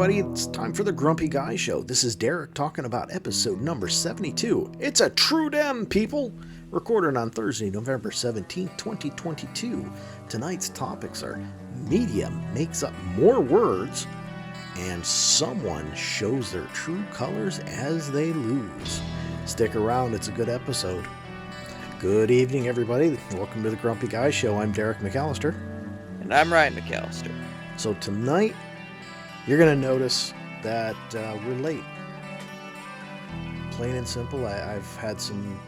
everybody. It's time for the Grumpy Guy Show. This is Derek talking about episode number 72. It's a trudem, people! Recorded on Thursday, November 17th, 2022. Tonight's topics are media makes up more words, and someone shows their true colors as they lose. Stick around, it's a good episode. Good evening, everybody. Welcome to the Grumpy Guy Show. I'm Derek McAllister. And I'm Ryan McAllister. So tonight, you're going to notice that we're late. Plain and simple, I've had some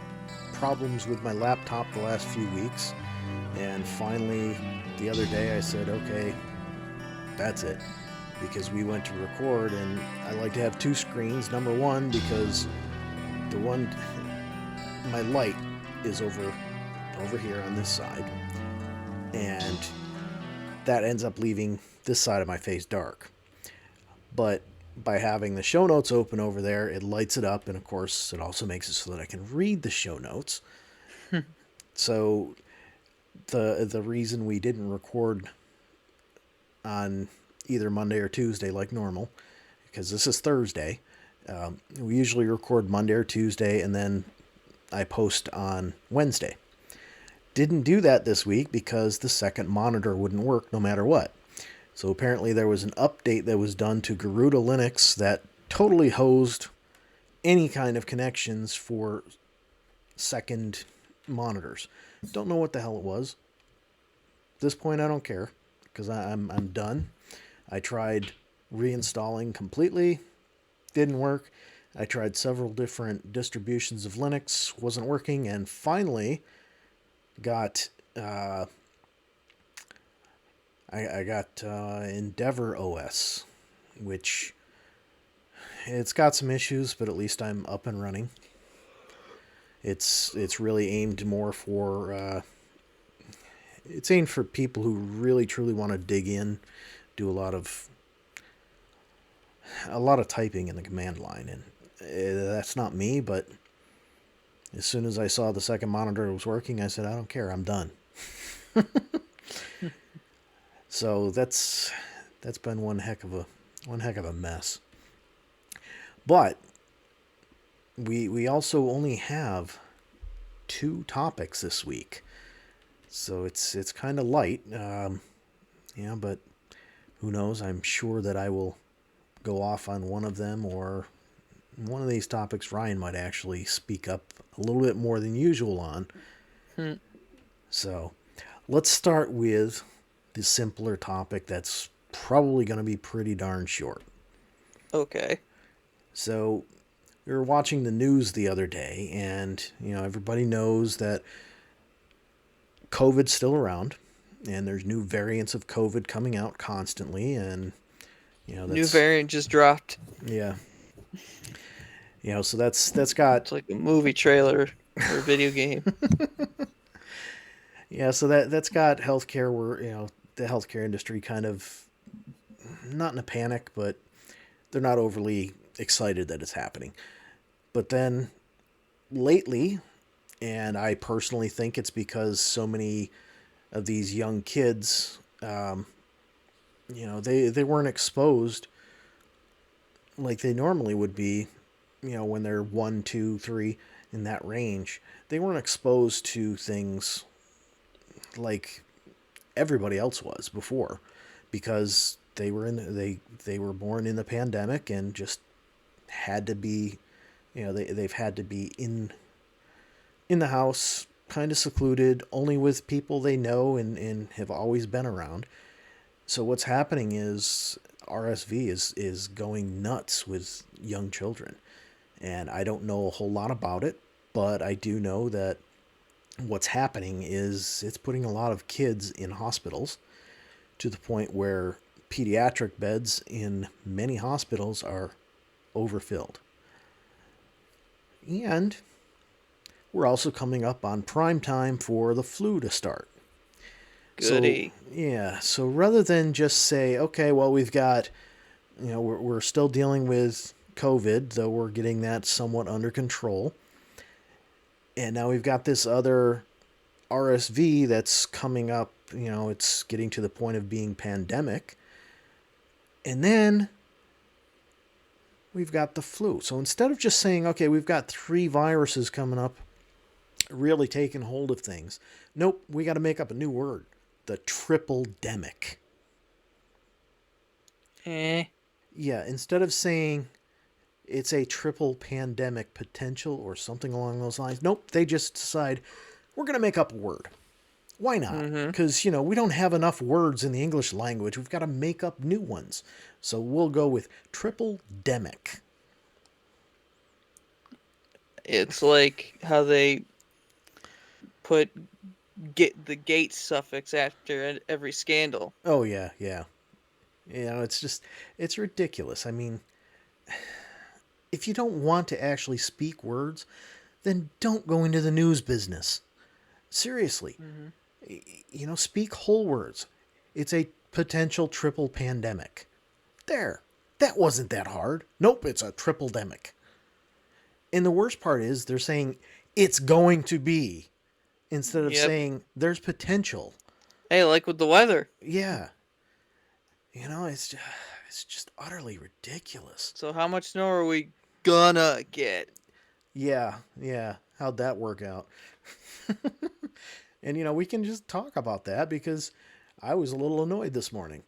problems with my laptop the last few weeks. And finally, the other day I said, okay, that's it. Because we went to record, and I like to have two screens. Number one, because the one, my light is over here on this side. And that ends up leaving this side of my face dark. But by having the show notes open over there, it lights it up, and of course it also makes it so that I can read the show notes. So the reason we didn't record on either Monday or Tuesday like normal, because this is Thursday, we usually record Monday or Tuesday, and then I post on Wednesday. Didn't do that this week because the second monitor wouldn't work no matter what. So apparently there was an update that was done to Garuda Linux that totally hosed any kind of connections for second monitors. Don't know what the hell it was. At this point I don't care, because I'm done. I tried reinstalling completely, didn't work. I tried several different distributions of Linux, wasn't working, and finally got I got Endeaver OS, which it's got some issues, but at least I'm up and running. It's really aimed more for it's aimed for people who really truly want to dig in, do a lot of typing in the command line, and that's not me. But as soon as I saw the second monitor was working, I said, I don't care, I'm done. So that's been one heck of a mess. But we also only have 2 topics this week, so it's kind of light. But who knows? I'm sure that I will go off on one of them, or one of these topics Ryan might actually speak up a little bit more than usual on. So let's start with the simpler topic that's probably going to be pretty darn short. Okay. So we were watching the news the other day, and everybody knows that COVID's still around, and there's new variants of COVID coming out constantly, and that's, new variant just dropped. Yeah. So that's got, it's like a movie trailer or a video game. Yeah, so that's got healthcare where the healthcare industry kind of not in a panic, but they're not overly excited that it's happening. But then lately, and I personally think it's because so many of these young kids, they weren't exposed like they normally would be, when they're 1, 2, 3 in that range. They weren't exposed to things like everybody else was before, because they were born in the pandemic and just had to be, they've had to be in the house, kind of secluded, only with people they know and have always been around. So what's happening is RSV is going nuts with young children, and I don't know a whole lot about it, but I do know that what's happening is it's putting a lot of kids in hospitals, to the point where pediatric beds in many hospitals are overfilled. And we're also coming up on prime time for the flu to start. Goody. So rather than just say, okay, well, we've got, we're still dealing with COVID, though we're getting that somewhat under control. And now we've got this other RSV that's coming up, it's getting to the point of being pandemic. And then we've got the flu. So instead of just saying, okay, we've got 3 viruses coming up, really taking hold of things, nope, we got to make up a new word, the triple-demic. Eh. Yeah, instead of saying it's a triple pandemic potential or something along those lines, nope, they just decide we're going to make up a word. Why not? Mm-hmm. Because, we don't have enough words in the English language. We've got to make up new ones. So we'll go with triple-demic. It's like how they put get the gate suffix after every scandal. Oh, yeah, yeah. It's ridiculous. I mean, if you don't want to actually speak words, then don't go into the news business. Seriously. Mm-hmm. Speak whole words. It's a potential triple pandemic. There. That wasn't that hard. Nope, it's a triple-demic. And the worst part is they're saying it's going to be instead of Yep. saying there's potential. Hey, like with the weather. Yeah. It's just utterly ridiculous. So how much snow are we gonna get? Yeah. How'd that work out? And we can just talk about that because I was a little annoyed this morning.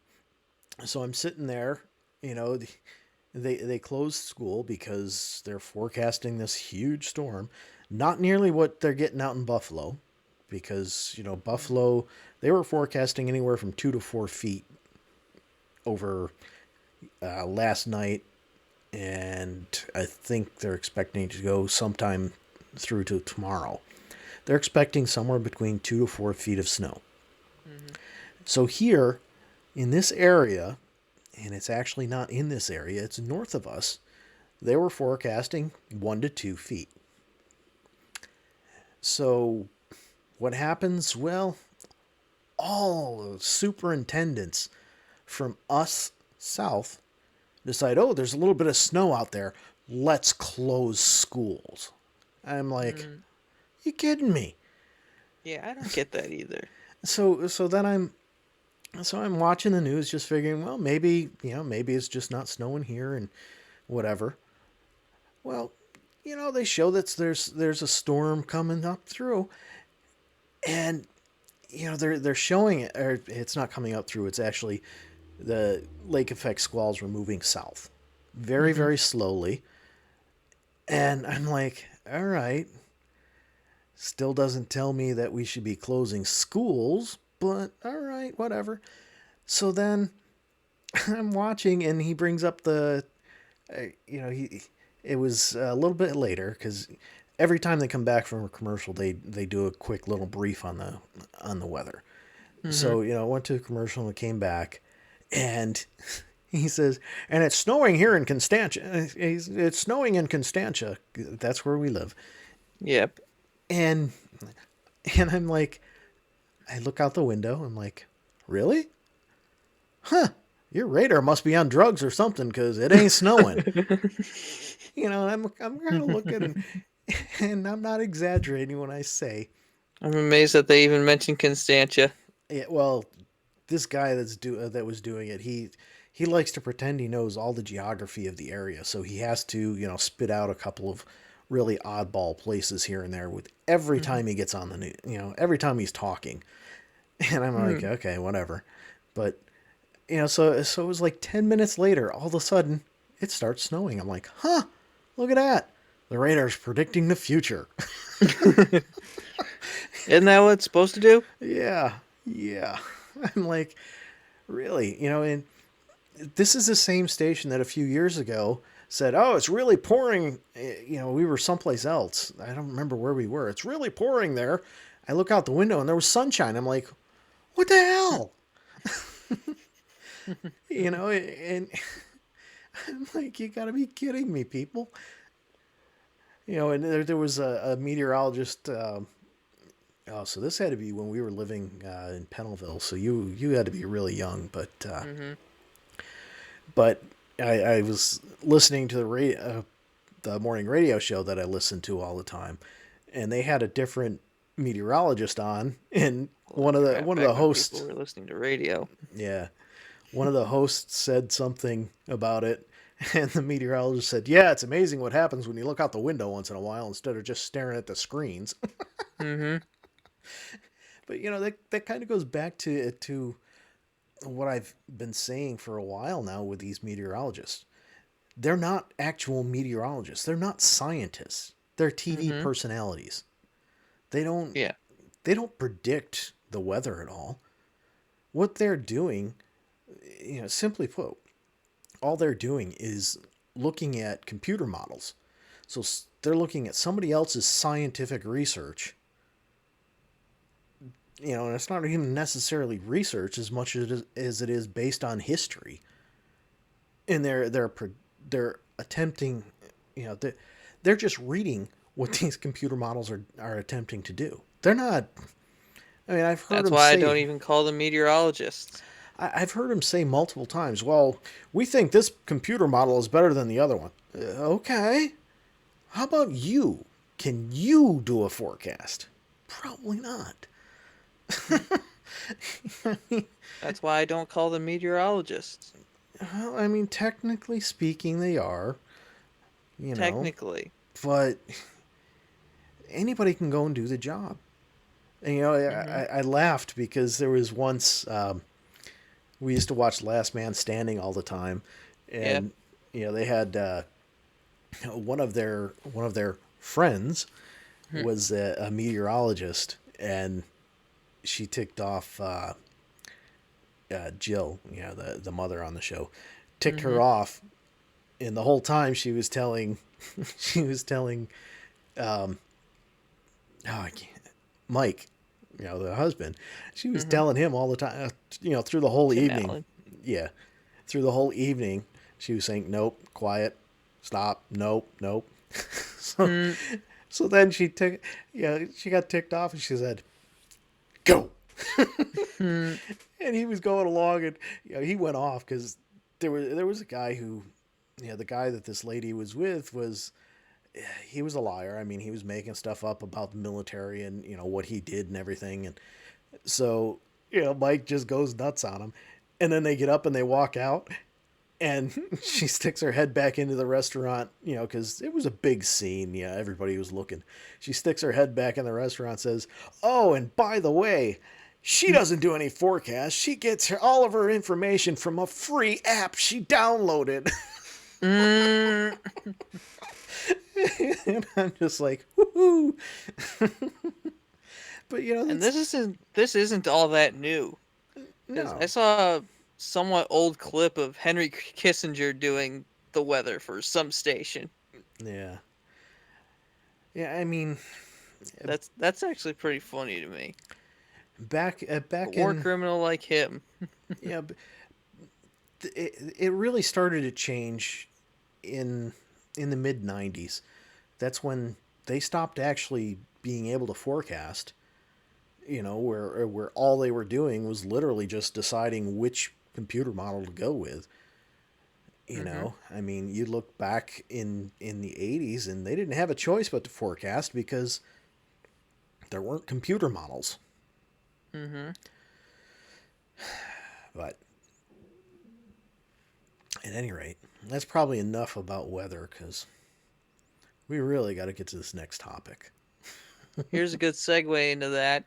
So I'm sitting there, they closed school because they're forecasting this huge storm. Not nearly what they're getting out in Buffalo, because Buffalo, they were forecasting anywhere from 2 to 4 feet over last night, and I think they're expecting to go sometime through to tomorrow. They're expecting somewhere between 2 to 4 feet of snow. Mm-hmm. So here in this area, and it's actually not in this area, it's north of us, they were forecasting 1 to 2 feet. So what happens? Well, all the superintendents from us south decide, oh, there's a little bit of snow out there. Let's close schools. I'm like, you kidding me? Yeah, I don't get that either. So then I'm watching the news, just figuring, well, maybe it's just not snowing here and whatever. Well, they show that there's a storm coming up through, and they're showing it, or it's not coming up through. It's actually the lake effect squalls were moving south, very very slowly, and I'm like, all right. Still doesn't tell me that we should be closing schools, but all right, whatever. So then I'm watching, and he brings up it was a little bit later because every time they come back from a commercial, they do a quick little brief on the weather. Mm-hmm. So I went to a commercial and came back, and he says, and it's snowing here in Constantia. It's snowing in Constantia. That's where we live. Yep. And I'm like, I look out the window. I'm like, really? Huh. Your radar must be on drugs or something because it ain't snowing. I'm kind of looking, and I'm not exaggerating when I say. I'm amazed that they even mentioned Constantia. Yeah, well, this guy that was doing it, he likes to pretend he knows all the geography of the area, so he has to spit out a couple of really oddball places here and there with every time he gets on the news, every time he's talking. And I'm like, okay, whatever. But, so it was like 10 minutes later, all of a sudden, it starts snowing. I'm like, huh, look at that. The radar's predicting the future. Isn't that what it's supposed to do? Yeah. I'm like, really? And this is the same station that a few years ago said, oh, it's really pouring. We were someplace else. I don't remember where we were. It's really pouring there. I look out the window and there was sunshine. I'm like, what the hell? And I'm like, you gotta be kidding me, people. And there was a meteorologist. So this had to be when we were living in Pennellville. So you had to be really young, but I was listening to the morning radio show that I listened to all the time, and they had a different meteorologist on, and one of the hosts. People were listening to radio. Yeah, one of the hosts said something about it, And the meteorologist said, yeah, it's amazing what happens when you look out the window once in a while instead of just staring at the screens. Mm-hmm. But, that kind of goes back to what I've been saying for a while now with these meteorologists. They're not actual meteorologists. They're not scientists. They're TV Mm-hmm. personalities. They don't Yeah. they don't predict the weather at all. What they're doing, simply put, all they're doing is looking at computer models. So they're looking at somebody else's scientific research. And it's not even necessarily research as much as it is based on history. And they're attempting, they're just reading what these computer models are attempting to do. They're not. I mean, I've heard That's them why I say. don't even call them meteorologists. I've heard him say multiple times, well, we think this computer model is better than the other one. Okay. How about you? Can you do a forecast? Probably not. I mean, That's why I don't call them meteorologists. technically speaking, they are, you know, Technically. but anybody can go and do the job. And, Mm-hmm. I laughed because there was once we used to watch Last Man Standing all the time, Yeah. and they had one of their friends Hmm. was a meteorologist, and she ticked off Jill, the mother on the show, ticked Mm-hmm. her off, and the whole time she was telling she was telling oh, I can't, Mike, the husband, she was Mm-hmm. telling him all the time, through the whole Tim evening. Allen. Yeah, through the whole evening, she was saying, "Nope, quiet, stop, nope, nope." so, Hmm. so then she got ticked off, and she said, "Go." Hmm. And he was going along, and he went off because there was a guy who, the guy that this lady was with was he was a liar. I mean, he was making stuff up about the military and what he did and everything, and so Mike just goes nuts on him, and then they get up and they walk out, and she sticks her head back into the restaurant, because it was a big scene. Yeah, everybody was looking. She sticks her head back in the restaurant, says, "Oh, and by the way, she doesn't do any forecasts. She gets all of her information from a free app she downloaded." Mm. And I'm just like, woohoo. But And that's this isn't all that new. Because I no, saw a somewhat old clip of Henry Kissinger doing the weather for some station. yeah, yeah. I mean, That's actually pretty funny to me. A back war in criminal like him. yeah, it really started to change in the mid '90s. That's when they stopped actually being able to forecast. Where all they were doing was literally just deciding which computer model to go with. Mm-hmm. I mean, you look back in the '80s, and they didn't have a choice but to forecast because there weren't computer models. Mm-hmm. But at any rate, that's probably enough about weather because we really got to get to this next topic. Here's a good segue into that.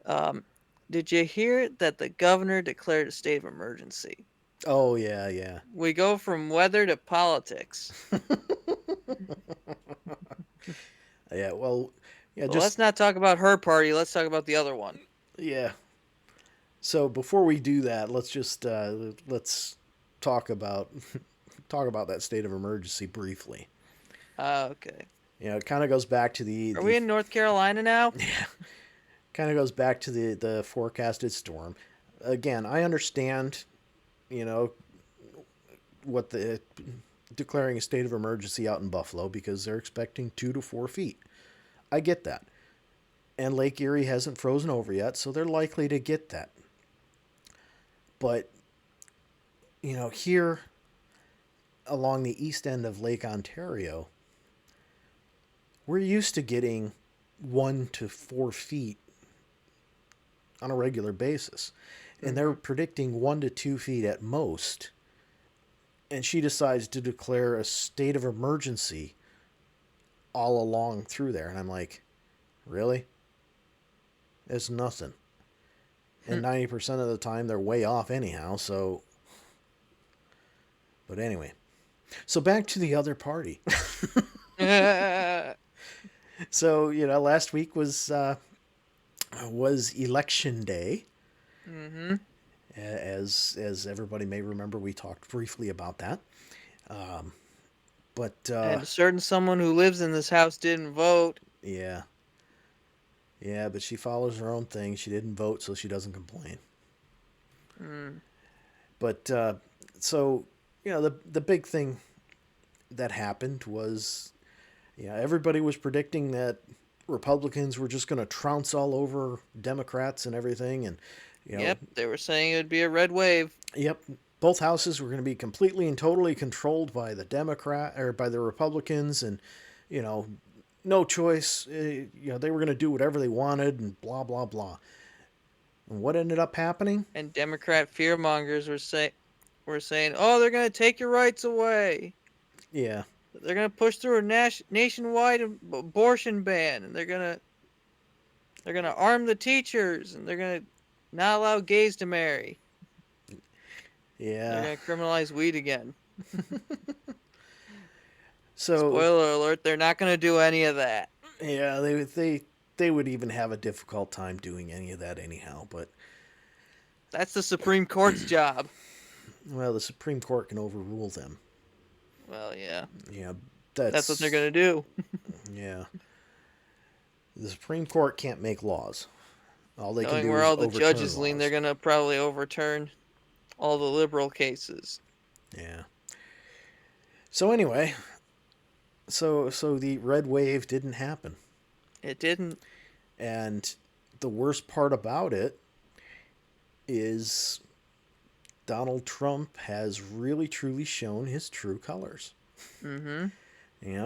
Um, did you hear that the governor declared a state of emergency? Oh yeah, yeah, We go from weather to politics. yeah. Well, yeah, But let's just not talk about her party. Let's talk about the other one. yeah. So before we do that, let's talk about talk about that state of emergency briefly. Okay. It kind of goes back to Are we in North Carolina now? yeah, kind of goes back to the forecasted storm. Again, I understand, you know, what the declaring a state of emergency out in Buffalo because they're expecting 2 to 4 feet. I get that. And Lake Erie hasn't frozen over yet, so they're likely to get that. But, here along the east end of Lake Ontario, we're used to getting 1 to 4 feet on a regular basis. And they're Mm-hmm. predicting 1 to 2 feet at most and she decides to declare a state of emergency all along through there. And I'm like, really? It's nothing. And 90% of the time they're way off anyhow, so. But anyway. So back to the other party. So, last week was election day. Mm-hmm. As everybody may remember, we talked briefly about that. But And a certain someone who lives in this house didn't vote. yeah, yeah, but she follows her own thing. She didn't vote, so she doesn't complain. Mm. But so the big thing that happened was, everybody was predicting that Republicans were just going to trounce all over Democrats and everything, and Yep, they were saying it would be a red wave. Yep, both houses were going to be completely and totally controlled by the Republicans, and no choice. They were going to do whatever they wanted, and blah blah blah. And what ended up happening? And Democrat fearmongers were saying, "Oh, they're going to take your rights away. Yeah, They're going to push through a nationwide abortion ban, and they're going to arm the teachers, and they're going to not allow gays to marry. yeah. They're going to criminalize weed again." So spoiler alert: they're not going to do any of that. yeah, they would even have a difficult time doing any of that anyhow. But that's the Supreme Court's job. Well, the Supreme Court can overrule them. Well, yeah. Yeah, that's what they're going to do. Yeah. The Supreme Court can't make laws. All they can do where is all the overturn judges lean, laws. they're going to probably overturn all the liberal cases. Yeah. So anyway, so the red wave didn't happen. It didn't. And the worst part about it is Donald Trump has really truly shown his true colors. Mm-hmm.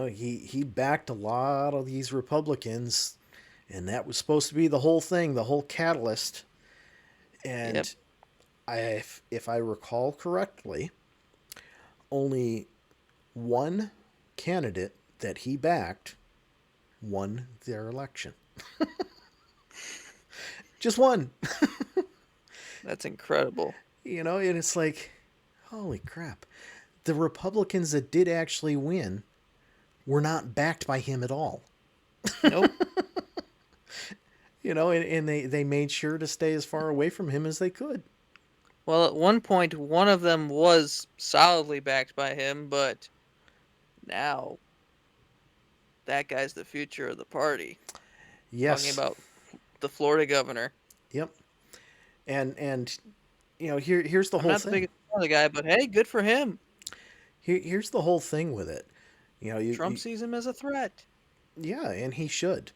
He backed a lot of these Republicans, and that was supposed to be the whole thing, the whole catalyst. And yep. If I recall correctly, only one candidate that he backed won their election. Just one. That's incredible. And it's like, holy crap. The Republicans that did actually win were not backed by him at all. Nope. And they made sure to stay as far away from him as they could. Well, at one point, one of them was solidly backed by him, but now that guy's the future of the party. Yes. Talking about the Florida governor. Yep. And here's the whole thing. I'm not the biggest fan of the guy, but hey, good for him. Here's the whole thing with it. Trump sees him as a threat. Yeah, and he should.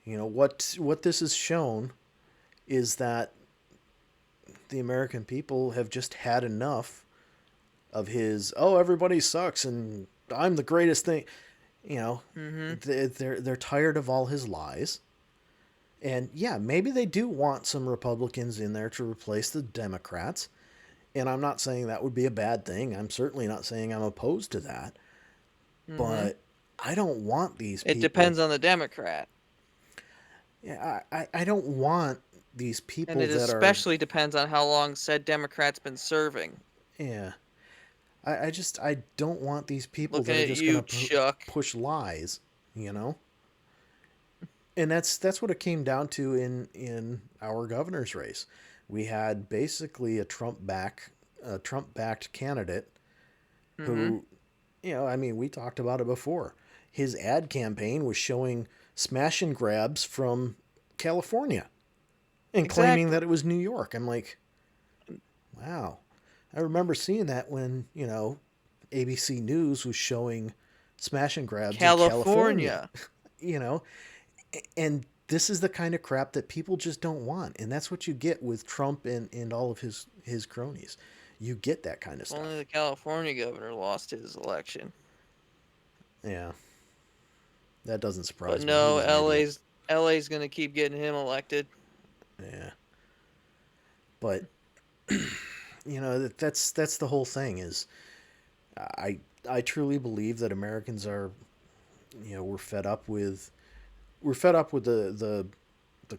What this has shown is that the American people have just had enough of his, everybody sucks and I'm the greatest thing. Mm-hmm. They're tired of all his lies. And yeah, maybe they do want some Republicans in there to replace the Democrats. And I'm not saying that would be a bad thing. I'm certainly not saying I'm opposed to that. Mm-hmm. But I don't want these people. It depends on the Democrat. Yeah, I don't want these people that are... And it especially depends on how long said Democrat's been serving. Yeah. I don't want these people that are just going to push lies, And that's what it came down to in our governor's race. We had basically a Trump-backed candidate who, we talked about it before. His ad campaign was showing smash and grabs from California and claiming that it was New York. I'm like, wow. I remember seeing that when, ABC News was showing smash and grabs in California. And this is the kind of crap that people just don't want. And that's what you get with Trump and all of his cronies. You get that kind of stuff. Only the California governor lost his election. Yeah. That doesn't surprise me. But no, LA's going to keep getting him elected. Yeah. But, that's the whole thing is, I truly believe that Americans are, we're fed up with the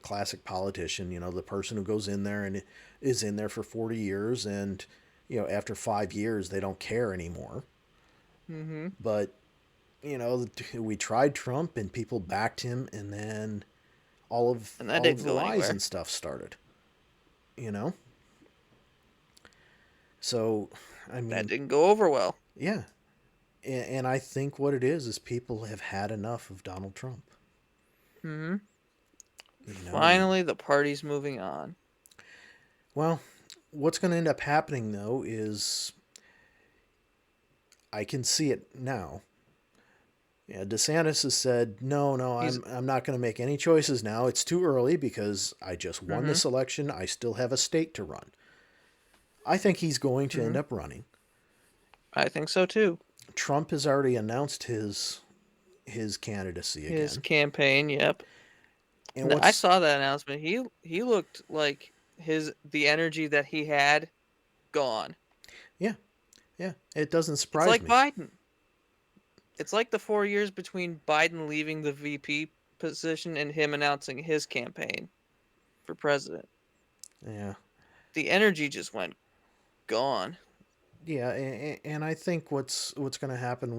classic politician, the person who goes in there and is in there for 40 years, and after 5 years they don't care anymore. Mm-hmm. But we tried Trump and people backed him, and then And that all of didn't the go lies anywhere. and stuff started. You know, so I That mean, didn't go over well. yeah, and I think what it is people have had enough of Donald Trump. Mm-hmm. You know, and Finally, the party's moving on. well, what's going to end up happening though is I can see it now. Yeah, DeSantis has said, no, no, He's I'm not going to make any choices now. It's too early because I just won mm-hmm. this election. I still have a state to run. I think he's going to Mm-hmm. end up running. I think so too. Trump has already announced his candidacy His again. campaign, yep. And I what's saw that announcement. He looked like the energy that he had gone. yeah, yeah, it doesn't It's surprise like me. Biden. It's like the 4 years between Biden leaving the VP position and him announcing his campaign for president. Yeah. The energy just went gone. Yeah, and I think what's going to happen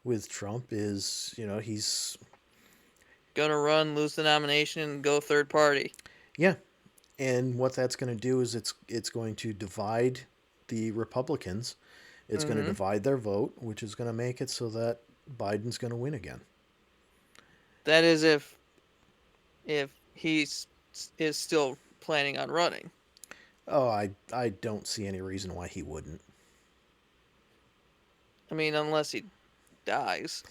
with Trump is, he's Gonna run, lose the nomination, and go third party. yeah, and what that's going to do is it's going to divide the Republicans. It's going to Mm-hmm. divide their vote, which is going to make it so that Biden's going to win again. That is if is still planning on running. Oh, I don't see any reason why he wouldn't. I mean, unless he dies.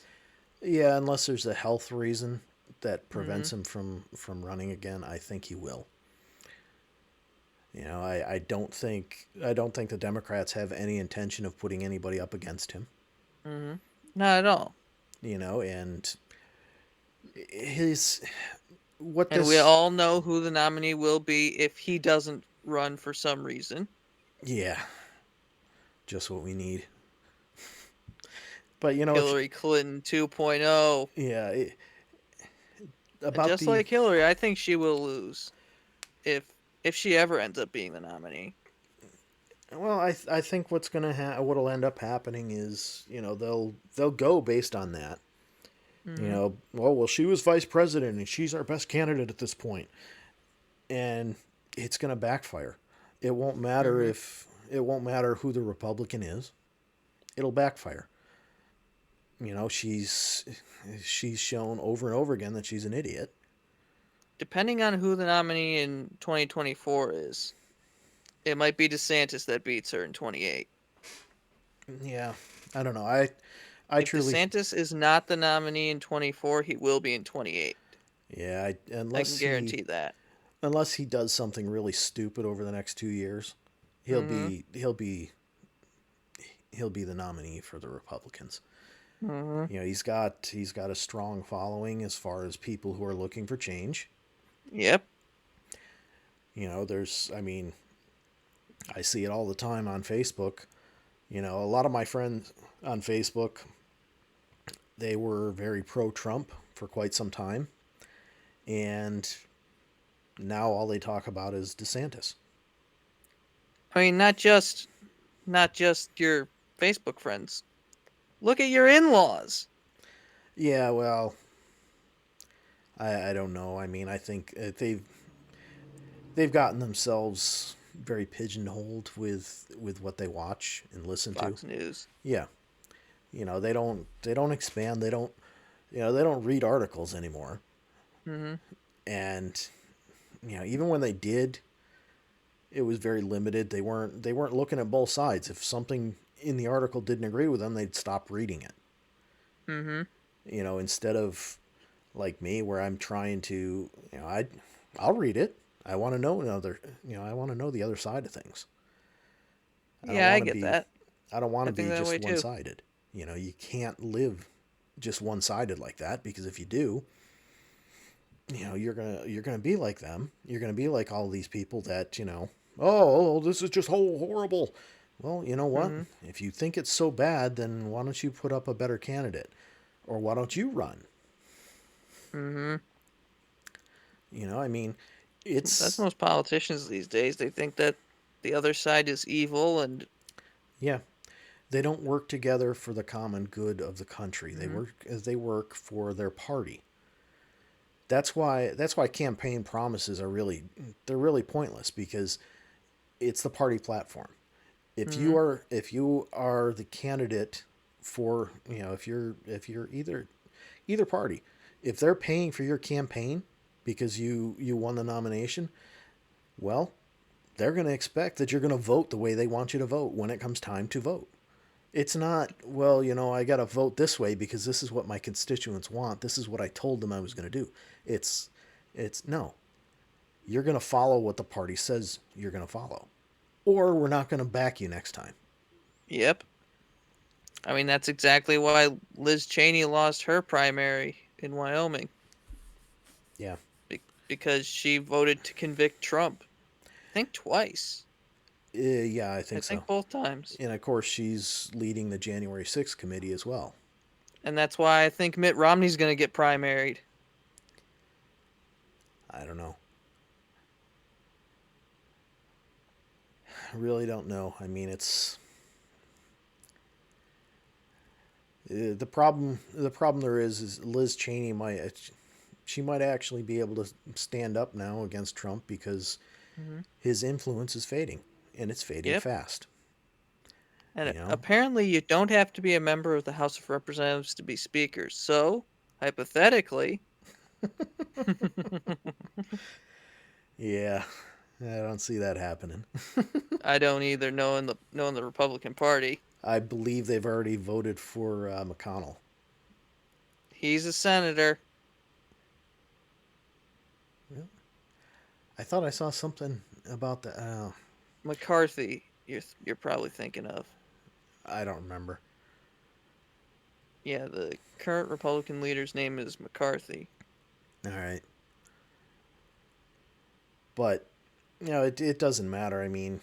Yeah, unless there's a health reason that Mm-hmm. prevents him from running again, I think he will. I don't think the Democrats have any intention of putting anybody up against him. Mm-hmm. Not at all. And his what And we this all know who the nominee will be if he doesn't run for some reason. yeah, just what we need. But if Hillary Clinton 2.0. yeah, And about just the like Hillary, I think she will lose if if she ever ends up being the nominee. well, I think what'll end up happening is they'll go based on that. Mm-hmm. Well, she was vice president and she's our best candidate at this point, and it's going to backfire. Mm-hmm. It won't matter who the Republican is. It'll backfire. She's shown over and over again that she's an idiot. Depending on who the nominee in 2024 is, it might be DeSantis that beats her in 28. Yeah, I don't know. I If truly DeSantis is not the nominee in 24, he will be in 28. yeah. I can guarantee that. Unless he does something really stupid over the next 2 years, he'll Mm-hmm. be he'll be he'll be the nominee for the Republicans. Mm-hmm. He's got a strong following as far as people who are looking for change. Yep. There's I mean, I see it all the time on Facebook. A lot of my friends on Facebook, they were very pro Trump for quite some time, and now all they talk about is DeSantis. I mean, not just your Facebook friends. Look at your in-laws. Yeah, well, I don't know. I mean, I think they've gotten themselves very pigeonholed with what they watch and listen to. Fox News. Yeah, they don't expand. They don't read articles anymore. Mm-hmm. And even when they did, it was very limited. They weren't looking at both sides. If something in the article didn't agree with them, they'd stop reading it. Mm-hmm. Instead of like me, where I'm trying to, I'll read it. I want to know the other side of things. I don't Yeah, I want to get be, that. I don't want I to think be that just way one too. sided. You can't live just one sided like that, because if you do, you're gonna be like them. You're gonna be like all these people that oh, this is just horrible. Well, you know what? Mm-hmm. If you think it's so bad, then why don't you put up a better candidate? Or why don't you run? Mm-hmm. I mean, That's it's, most politicians these days. They think that the other side is evil and yeah, they don't work together for the common good of the country. mm-hmm. They work for their party. That's why campaign promises are they're really pointless because it's the party platform. Mm-hmm. If you are the candidate for, if you're either party, if they're paying for your campaign because you won the nomination, well, they're going to expect that you're going to vote the way they want you to vote when it comes time to vote. It's not, well, I got to vote this way because this is what my constituents want. This is what I told them I was going to do. It's it's no. You're going to follow what the party says you're going to follow. Or we're not going to back you next time. Yep. I mean, that's exactly why Liz Cheney lost her primary in Wyoming Yeah. because she voted to convict Trump. I think twice. Yeah, I I think so. think both times. And of course, she's leading the January 6th committee as well. And that's why I think Mitt Romney's going to get primaried. I don't know. I really don't know. I mean, it's the problem. The problem there is Liz Cheney might actually be able to stand up now against Trump because Mm-hmm. his influence is fading, and it's fading Yep. fast. And You know, apparently, you don't have to be a member of the House of Representatives to be Speaker. So, hypothetically, yeah, I don't see that happening. I don't either knowing the Republican Party. I believe they've already voted for McConnell. He's a senator. Yeah. I thought I saw something about the. McCarthy, you're probably thinking of. I don't remember. Yeah, the current Republican leader's name is McCarthy. All right, but it doesn't matter. I mean,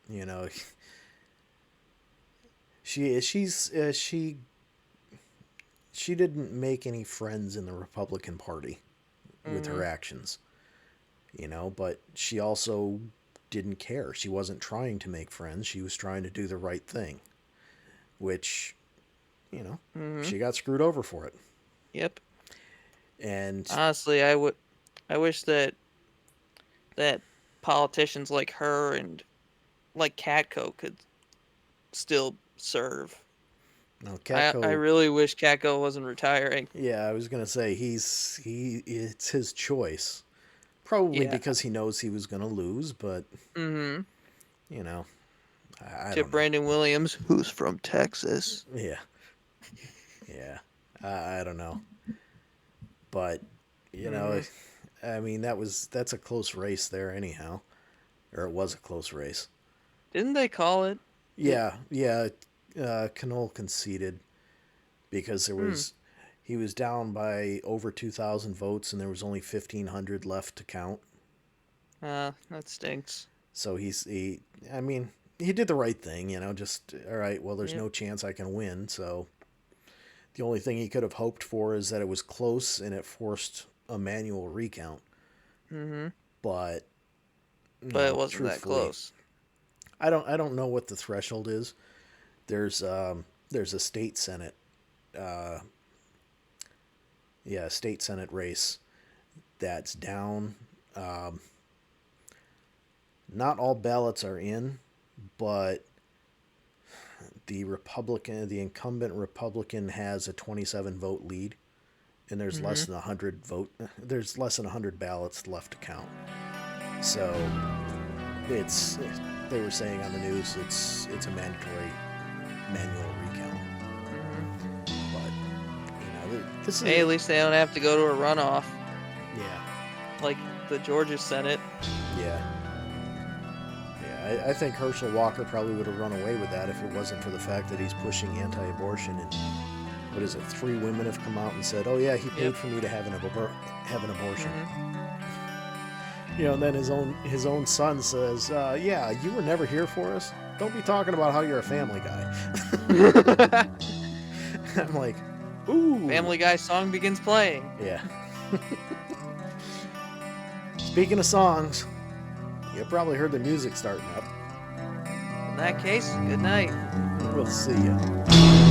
you know, she didn't make any friends in the Republican Party with Mm-hmm. her actions. But she also didn't care. She wasn't trying to make friends. She was trying to do the right thing, which, Mm-hmm. she got screwed over for it. Yep. And Honestly, I wish that politicians like her and like Catco could still serve. no, I Catco, really wish Catco wasn't retiring. yeah, I was gonna say it's his choice, probably Yeah. because he knows he was gonna lose, but Mm-hmm. you know, I To don't know. Brandon Williams, who's from Texas. Yeah, yeah, I don't know, but you know, Mm-hmm. I mean that's a close race there anyhow, or it was a close race. Didn't they call it? Did, Yeah, yeah. Knoll conceded because hmm. he was down by over 2,000 votes and there was only 1,500 left to count. That stinks. So I mean, he did the right thing, just, all right, well, there's Yep. no chance I can win. So the only thing he could have hoped for is that it was close and it forced a manual recount. Mm-hmm. But, But it wasn't that truthfully, close. I don't know what the threshold is. There's a state senate, uh, yeah, state senate race that's down. Um, Not all ballots are in, but the incumbent Republican has a 27 vote lead, and Mm-hmm. there's less than 100 ballots left to count. So it's they were saying on the news it's a mandatory manual recount. Mm-hmm. But this Hey, is at least they don't have to go to a runoff yeah like the Georgia Senate. yeah yeah. I think Herschel Walker probably would have run away with that if it wasn't for the fact that he's pushing anti-abortion and what is it? 3 women have come out and said, "Oh yeah, he paid Yep. for me to have an abortion." Mm-hmm. You know, and then his own son says, "Yeah, you were never here for us. Don't be talking about how you're a family guy." I'm like, ooh. Family Guy song begins playing. Yeah. Speaking of songs, you probably heard the music starting up. In that case, good night. We'll see you.